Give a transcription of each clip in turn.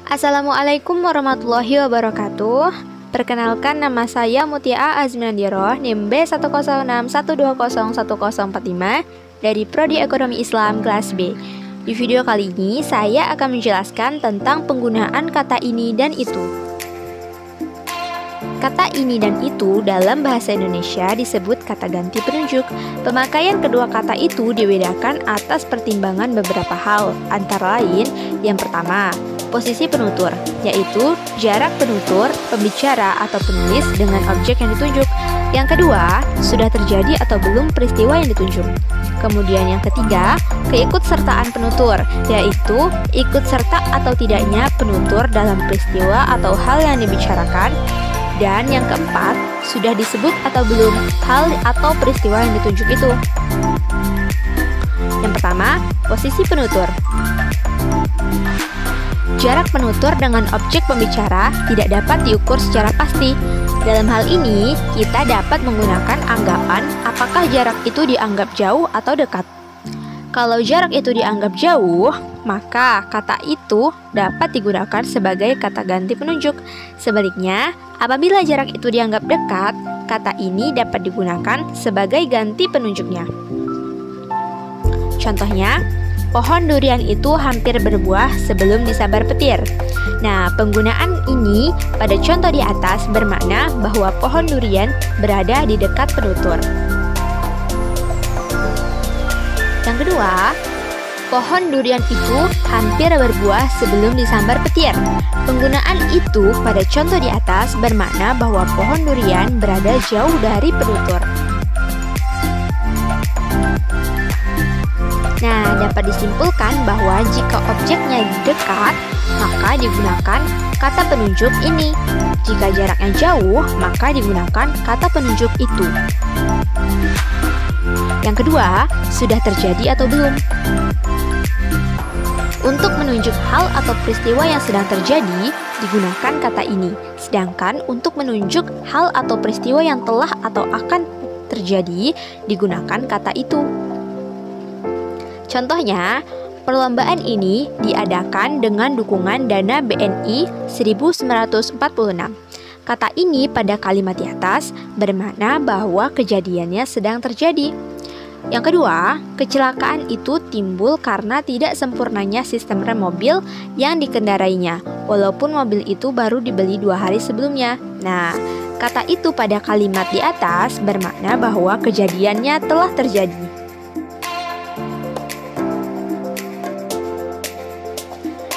Assalamualaikum warahmatullahi wabarakatuh. Perkenalkan, nama saya Mutia Azminandiroh, NIM B10612010145 dari Prodi Ekonomi Islam kelas B. Di video kali ini saya akan menjelaskan tentang penggunaan kata ini dan itu. Kata ini dan itu dalam bahasa Indonesia disebut kata ganti penunjuk. Pemakaian kedua kata itu dibedakan atas pertimbangan beberapa hal, antara lain yang pertama, posisi penutur, yaitu jarak penutur, pembicara atau penulis dengan objek yang ditunjuk. Yang kedua, sudah terjadi atau belum peristiwa yang ditunjuk. Kemudian yang ketiga, keikutsertaan penutur, yaitu ikut serta atau tidaknya penutur dalam peristiwa atau hal yang dibicarakan. Dan yang keempat, sudah disebut atau belum hal atau peristiwa yang ditunjuk itu. Yang pertama, posisi penutur. Jarak penutur dengan objek pembicara tidak dapat diukur secara pasti. Dalam hal ini, kita dapat menggunakan anggapan apakah jarak itu dianggap jauh atau dekat. Kalau jarak itu dianggap jauh, maka kata itu dapat digunakan sebagai kata ganti penunjuk. Sebaliknya, apabila jarak itu dianggap dekat, kata ini dapat digunakan sebagai ganti penunjuknya. Contohnya, pohon durian itu hampir berbuah sebelum disabar petir. Nah, penggunaan ini pada contoh di atas bermakna bahwa pohon durian berada di dekat penutur. Yang kedua, pohon durian itu hampir berbuah sebelum disambar petir. Penggunaan itu pada contoh di atas bermakna bahwa pohon durian berada jauh dari penutur. Nah, dapat disimpulkan bahwa jika objeknya dekat, maka digunakan kata penunjuk ini. Jika jaraknya jauh, maka digunakan kata penunjuk itu. Yang kedua, sudah terjadi atau belum. Untuk menunjuk hal atau peristiwa yang sedang terjadi, digunakan kata ini. Sedangkan untuk menunjuk hal atau peristiwa yang telah atau akan terjadi, digunakan kata itu. Contohnya, perlombaan ini diadakan dengan dukungan dana BNI 1946. Kata ini pada kalimat di atas bermakna bahwa kejadiannya sedang terjadi. Yang kedua, kecelakaan itu timbul karena tidak sempurnanya sistem rem mobil yang dikendarainya, walaupun mobil itu baru dibeli 2 hari sebelumnya. Nah, kata itu pada kalimat di atas bermakna bahwa kejadiannya telah terjadi.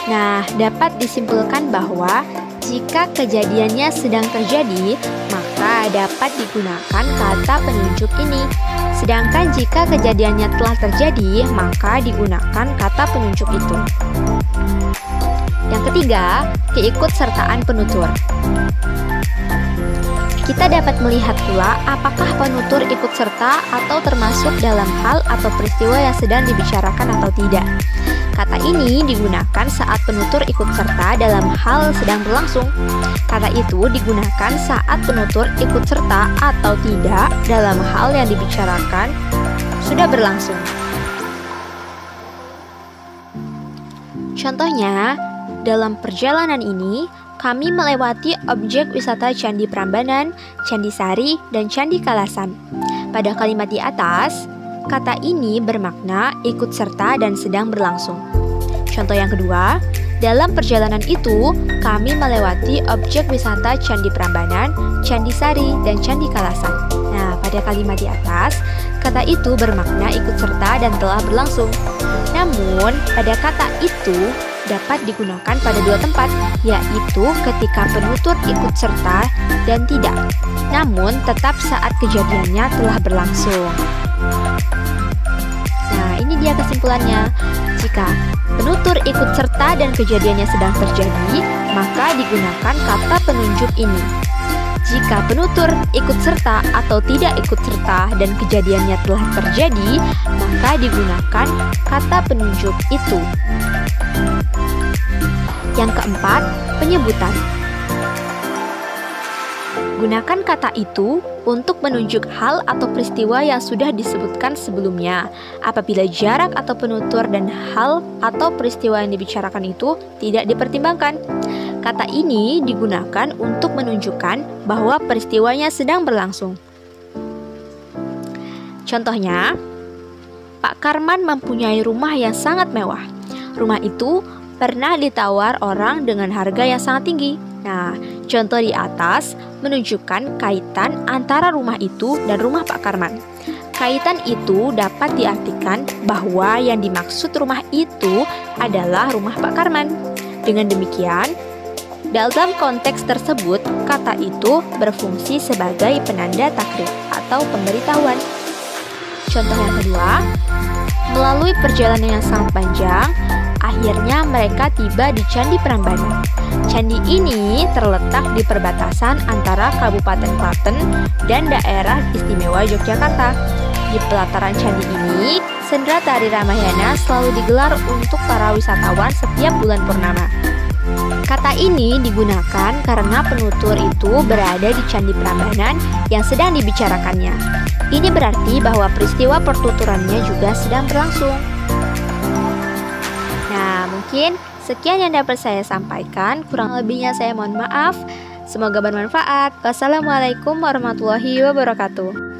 Nah, dapat disimpulkan bahwa jika kejadiannya sedang terjadi, maka dapat digunakan kata penunjuk ini. Sedangkan jika kejadiannya telah terjadi, maka digunakan kata penunjuk itu. Yang ketiga, keikutsertaan penutur. Kita dapat melihat pula apakah penutur ikut serta atau termasuk dalam hal atau peristiwa yang sedang dibicarakan atau tidak. Kata ini digunakan saat penutur ikut serta dalam hal sedang berlangsung. Kata itu digunakan saat penutur ikut serta atau tidak dalam hal yang dibicarakan sudah berlangsung. Contohnya, dalam perjalanan ini, kami melewati objek wisata Candi Prambanan, Candi Sari, dan Candi Kalasan. Pada kalimat di atas, kata ini bermakna ikut serta dan sedang berlangsung. Contoh yang kedua, dalam perjalanan itu, kami melewati objek wisata Candi Prambanan, Candi Sari, dan Candi Kalasan. Nah, pada kalimat di atas, kata itu bermakna ikut serta dan telah berlangsung. Namun, pada kata itu dapat digunakan pada 2 tempat, yaitu ketika penutur ikut serta dan tidak, namun tetap saat kejadiannya telah berlangsung. Nah, ini dia kesimpulannya. Jika penutur ikut serta dan kejadiannya sedang terjadi, maka digunakan kata penunjuk ini. Jika penutur ikut serta atau tidak ikut serta dan kejadiannya telah terjadi, maka digunakan kata penunjuk itu. Yang keempat, penyebutan. Gunakan kata itu untuk menunjuk hal atau peristiwa yang sudah disebutkan sebelumnya. Apabila jarak atau penutur dan hal atau peristiwa yang dibicarakan itu tidak dipertimbangkan. Kata ini digunakan untuk menunjukkan bahwa peristiwanya sedang berlangsung. Contohnya, Pak Karman mempunyai rumah yang sangat mewah. Rumah itu pernah ditawar orang dengan harga yang sangat tinggi. Nah, contoh di atas menunjukkan kaitan antara rumah itu dan rumah Pak Karman. Kaitan itu dapat diartikan bahwa yang dimaksud rumah itu adalah rumah Pak Karman. Dengan demikian, dalam konteks tersebut, kata itu berfungsi sebagai penanda takrif atau pemberitahuan. Contoh yang kedua, melalui perjalanan yang sangat panjang, akhirnya mereka tiba di Candi Prambanan. Candi ini terletak di perbatasan antara Kabupaten Klaten dan daerah istimewa Yogyakarta. Di pelataran candi ini, sendera tari Ramayana selalu digelar untuk para wisatawan setiap bulan purnama. Kata ini digunakan karena penutur itu berada di Candi Prambanan yang sedang dibicarakannya. Ini berarti bahwa peristiwa pertuturannya juga sedang berlangsung. Nah, mungkin sekian yang dapat saya sampaikan. Kurang lebihnya saya mohon maaf. Semoga bermanfaat. Wassalamualaikum warahmatullahi wabarakatuh.